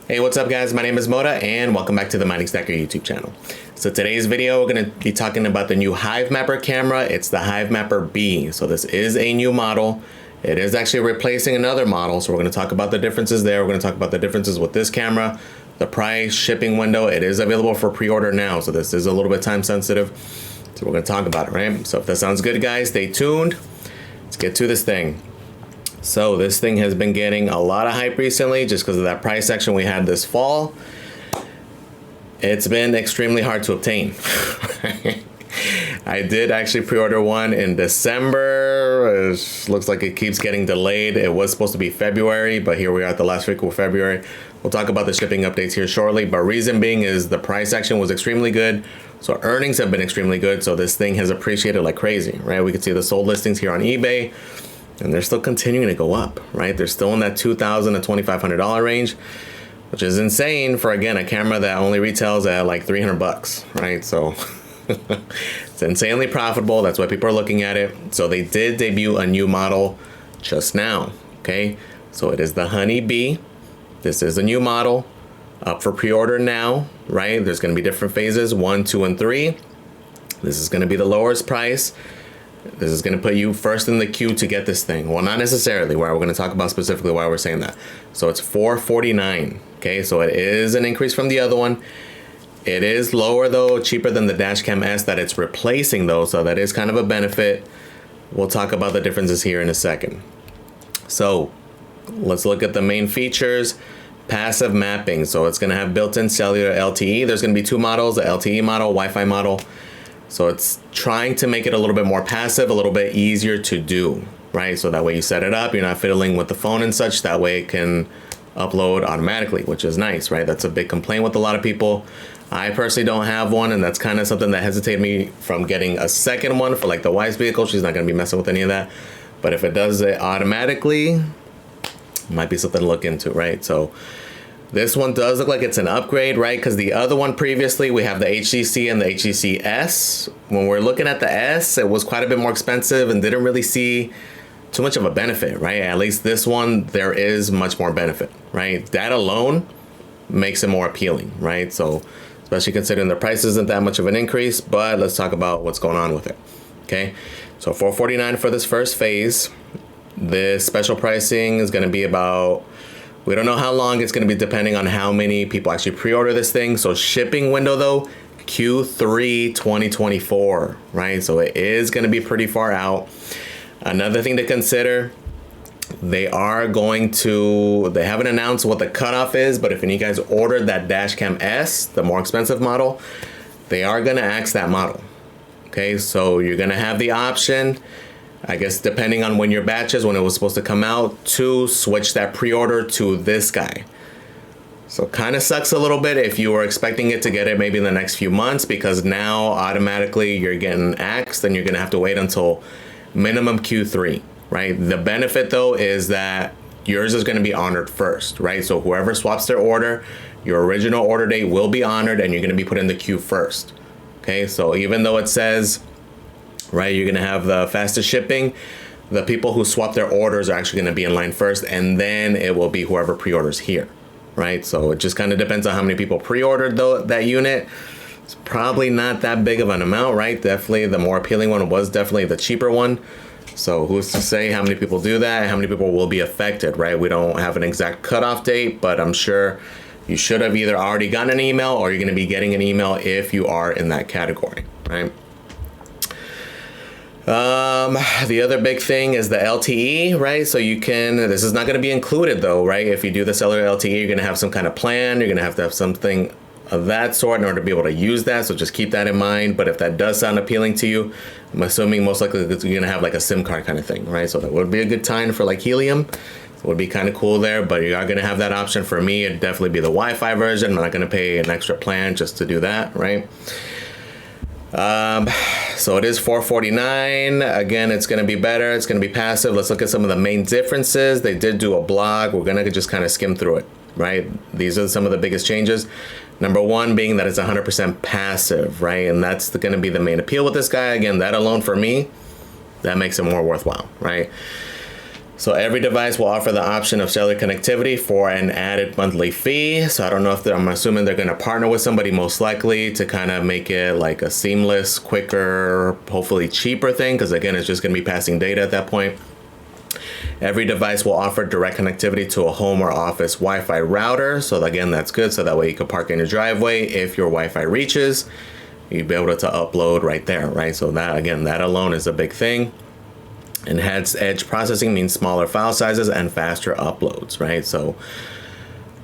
Hey, what's up guys? My name is Moda and welcome back to the Mining Stacker YouTube channel. So today's video, we're going to be talking about the new Hivemapper camera. It's the Hivemapper B. So this is a new model. It is actually replacing another model. So we're going to talk about the differences there. We're going to talk about the differences with this camera, the price, shipping window. It is available for pre-order now. So this is a little bit time sensitive. So we're going to talk about it, right? So if that sounds good, guys, stay tuned. Let's get to this thing. So this thing has been getting a lot of hype recently just because of that price action we had this fall. It's been extremely hard to obtain. I did actually pre-order one in December. It looks like it keeps getting delayed. It was supposed to be February, but here we are at the last week of February. We'll talk about the shipping updates here shortly, but reason being is the price action was extremely good. So earnings have been extremely good. So this thing has appreciated like crazy, right? We can see the sold listings here on eBay. And they're still continuing to go up, right? They're still in that $2,000 to $2,500 range, which is insane for, again, a camera that only retails at like 300 bucks, right? So it's insanely profitable. That's why people are looking at it. So they did debut a new model just now, okay? So it is the Honey Bee. This is a new model up for pre-order now, right? There's gonna be different phases, 1, 2, and 3. This is gonna be the lowest price. This is going to put you first in the queue to get this thing. Well, not necessarily. We're going to talk about specifically why we're saying that. So it's $449. Okay, so it is an increase from the other one. It is lower though, cheaper than the Dashcam S that it's replacing though. So that is kind of a benefit. We'll talk about the differences here in a second. So let's look at the main features. Passive mapping. So it's going to have built-in cellular LTE. There's going to be two models, the LTE model, Wi-Fi model. So it's trying to make it a little bit more passive, a little bit easier to do, right? So that way you set it up, you're not fiddling with the phone and such. That way it can upload automatically, which is nice, right? That's a big complaint with a lot of people. I personally don't have one, and that's kind of something that hesitated me from getting a second one for like the wife's vehicle. She's not going to be messing with any of that. But if it does it automatically, it might be something to look into, right? So this one does look like it's an upgrade, right? Because the other one previously, we have the HTC and the HTC S. When we're looking at the S, it was quite a bit more expensive and didn't really see too much of a benefit, right? At least this one, there is much more benefit, right? That alone makes it more appealing, right? So especially considering the price isn't that much of an increase, but let's talk about what's going on with it, okay? So $449 for this first phase. This special pricing is going to be about... We don't know how long it's going to be depending on how many people actually pre-order this thing. So shipping window though, Q3 2024, right? So it is going to be pretty far out. Another thing to consider, they haven't announced what the cutoff is, but if any of you guys ordered that Dashcam S, the more expensive model, they are going to axe that model. Okay, so you're going to have the option, I guess depending on when your batch is, when it was supposed to come out, to switch that pre-order to this guy. So kind of sucks a little bit if you were expecting it to get it maybe in the next few months, because now automatically you're getting axed and you're going to have to wait until minimum Q3, right? The benefit though is that yours is going to be honored first, right? So whoever swaps their order, your original order date will be honored and you're going to be put in the queue first. Okay, so even though it says, right, you're gonna have the fastest shipping, the people who swap their orders are actually gonna be in line first, and then it will be whoever pre-orders here, right? So it just kind of depends on how many people pre-ordered that unit. It's probably not that big of an amount, right? Definitely the more appealing one was definitely the cheaper one. So who's to say how many people do that, how many people will be affected, right? We don't have an exact cutoff date, but I'm sure you should have either already gotten an email or you're gonna be getting an email if you are in that category, right? The other big thing is the LTE, right? So this is not going to be included though, right? If you do the cellular LTE, you're going to have some kind of plan. You're going to have something of that sort in order to be able to use that. So just keep that in mind. But if that does sound appealing to you, I'm assuming most likely you're going to have like a SIM card kind of thing, right? So that would be a good time for like Helium. It would be kind of cool there, but you are going to have that option. For me, it'd definitely be the Wi-Fi version. I'm not going to pay an extra plan just to do that, right? So it is $449. Again, it's going to be better. It's going to be passive. Let's look at some of the main differences. They did do a blog. We're going to just kind of skim through it, right? These are some of the biggest changes. Number one being that it's 100% passive, right? And that's going to be the main appeal with this guy. Again, that alone for me, that makes it more worthwhile, right? So every device will offer the option of cellular connectivity for an added monthly fee. So I don't know if I'm assuming they're going to partner with somebody, most likely, to kind of make it like a seamless, quicker, hopefully cheaper thing. Because again, it's just going to be passing data at that point. Every device will offer direct connectivity to a home or office Wi-Fi router. So again, that's good. So that way you can park in your driveway. If your Wi-Fi reaches, you'll be able to upload right there, right? So that, again, that alone is a big thing. Enhanced edge processing means smaller file sizes and faster uploads, right? So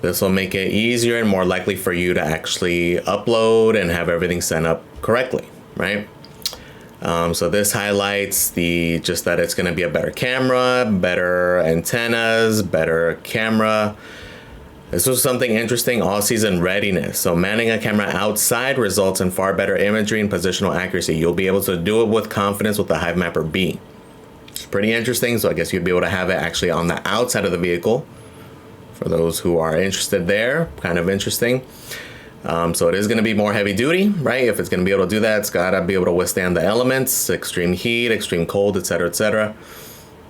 this will make it easier and more likely for you to actually upload and have everything set up correctly, right? So this highlights just that it's going to be a better camera, better antennas, better camera. This was something interesting, all-season readiness. So manning a camera outside results in far better imagery and positional accuracy. You'll be able to do it with confidence with the Hivemapper B. It's pretty interesting, so I guess you'd be able to have it actually on the outside of the vehicle. For those who are interested there, kind of interesting. So it is going to be more heavy duty, right? If it's going to be able to do that, it's got to be able to withstand the elements, extreme heat, extreme cold, etc., etc.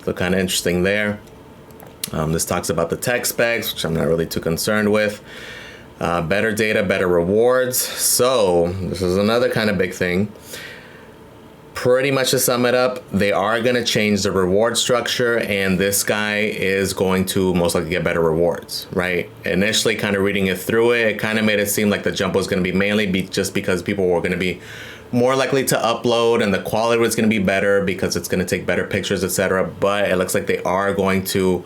So kind of interesting there. This talks about the tech specs, which I'm not really too concerned with. Better data, better rewards. So this is another kind of big thing. Pretty much to sum it up, they are going to change the reward structure, and this guy is going to most likely get better rewards, right? Initially, kind of reading it through it kind of made it seem like the jump was going to be mainly just because people were going to be more likely to upload and the quality was going to be better because it's going to take better pictures, etc. But it looks like they are going to,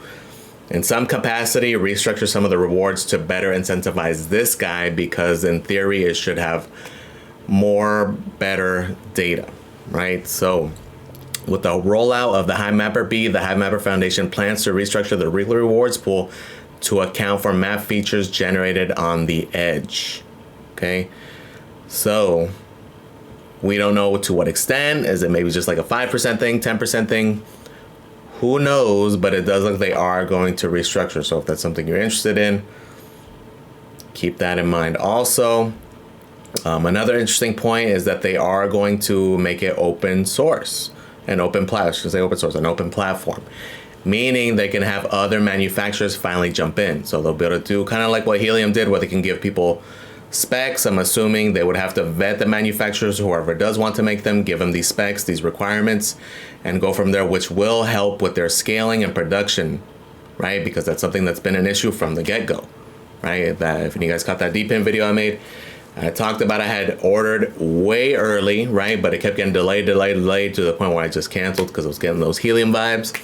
in some capacity, restructure some of the rewards to better incentivize this guy because in theory it should have more better data. Right, so with the rollout of the Hivemapper B, the Hivemapper Foundation plans to restructure the regular rewards pool to account for map features generated on the edge. Okay, so we don't know to what extent. Is it maybe just like a 5% thing, 10% thing? Who knows, but it does look like they are going to restructure. So if that's something you're interested in, keep that in mind also. Another interesting point is that they are going to make it open source, an open platform, meaning they can have other manufacturers finally jump in. So they'll be able to do kind of like what Helium did, where they can give people specs. I'm assuming they would have to vet the manufacturers, whoever does want to make them, give them these specs, these requirements, and go from there, which will help with their scaling and production, right? Because that's something that's been an issue from the get-go, right? That if you guys caught that DePin video I made, I talked about I had ordered way early, right? But it kept getting delayed to the point where I just canceled because I was getting those Helium vibes.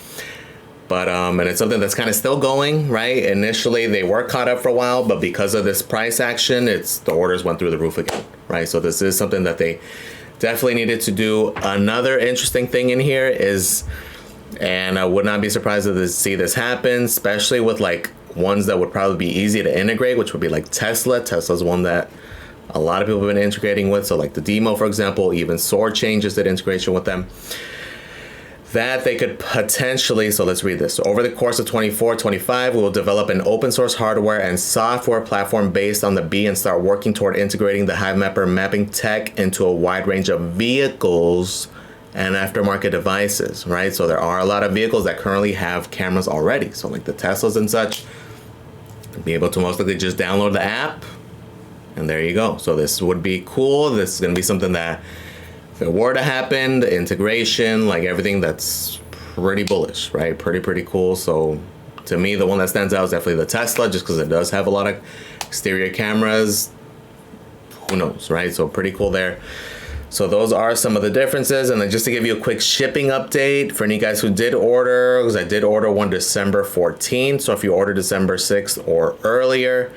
But and it's something that's kind of still going, right? Initially, they were caught up for a while, but because of this price action, the orders went through the roof again, right? So this is something that they definitely needed to do. Another interesting thing in here is, and I would not be surprised to see this happen, especially with like ones that would probably be easy to integrate, which would be like Tesla. Tesla's one that a lot of people have been integrating with. So like the Demo, for example, even Sword changes did integration with them. That they could potentially, so let's read this. So over the course of 24-25, we will develop an open source hardware and software platform based on the B and start working toward integrating the Hivemapper mapping tech into a wide range of vehicles and aftermarket devices, right? So there are a lot of vehicles that currently have cameras already. So like the Teslas and such, be able to most likely just download the app, and there you go. So this would be cool. This is going to be something that, if it were to happen, the integration, like everything, that's pretty bullish, right? Pretty cool. So to me, the one that stands out is definitely the Tesla, just because it does have a lot of exterior cameras. Who knows, right? So pretty cool there. So those are some of the differences. And then just to give you a quick shipping update for any guys who did order, because I did order one December 14th. So if you order December 6th or earlier,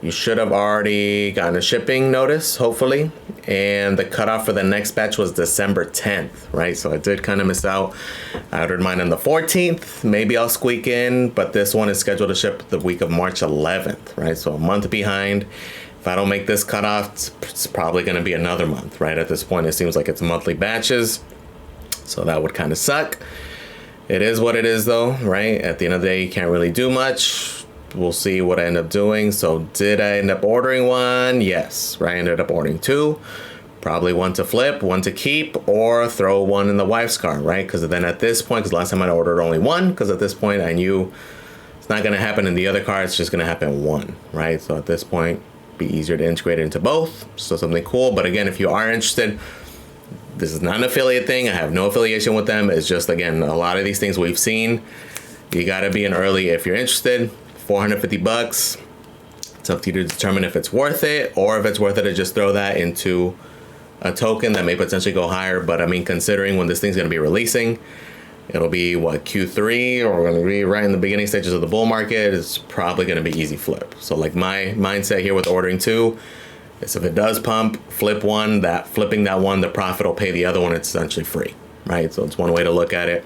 you should have already gotten a shipping notice, hopefully. And the cutoff for the next batch was December 10th, right? So I did kind of miss out. I ordered mine on the 14th. Maybe I'll squeak in, but this one is scheduled to ship the week of March 11th, right? So a month behind. If I don't make this cutoff, it's probably going to be another month, right? At this point, it seems like it's monthly batches. So that would kind of suck. It is what it is, though, right? At the end of the day, you can't really do much. We'll see what I end up doing. So did I end up ordering one? Yes, right? I ended up ordering two. Probably one to flip, one to keep, or throw one in the wife's car, right? Because then at this point, because last time I ordered only one, because at this point I knew it's not going to happen in the other car, it's just going to happen in one, right? So at this point, be easier to integrate it into both. So something cool. But again, if you are interested, this is not an affiliate thing. I have no affiliation with them. It's just, again, a lot of these things we've seen. You got to be in early if you're interested. $450. It's up to you to determine if it's worth it, or if it's worth it to just throw that into a token that may potentially go higher. But I mean, considering when this thing's going to be releasing, it'll be what, Q3, or we're going to be right in the beginning stages of the bull market. It's probably going to be easy flip. So like my mindset here with ordering two is if it does pump, flip one, that flipping that one, the profit will pay the other one. It's essentially free, right? So it's one way to look at it.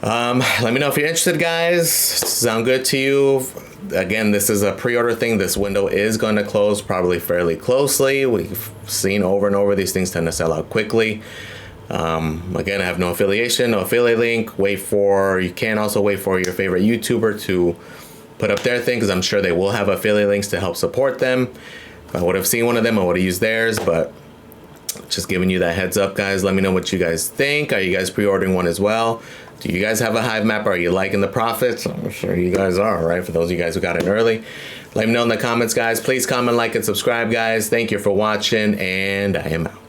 Let me know if you're interested, guys. Sound good to you? Again, this is a pre-order thing. This window is going to close probably fairly closely. We've seen over and over these things tend to sell out quickly. Again, I have no affiliation, no affiliate link. You can also wait for your favorite YouTuber to put up their thing, because I'm sure they will have affiliate links to help support them. If I would have seen one of them, I would have used theirs, but just giving you that heads up, guys. Let me know what you guys think. Are you guys pre-ordering one as well? Do you guys have a Hivemapper? Are you liking the profits? I'm sure you guys are, right? For those of you guys who got in early. Let me know in the comments, guys. Please comment, like, and subscribe, guys. Thank you for watching, and I am out.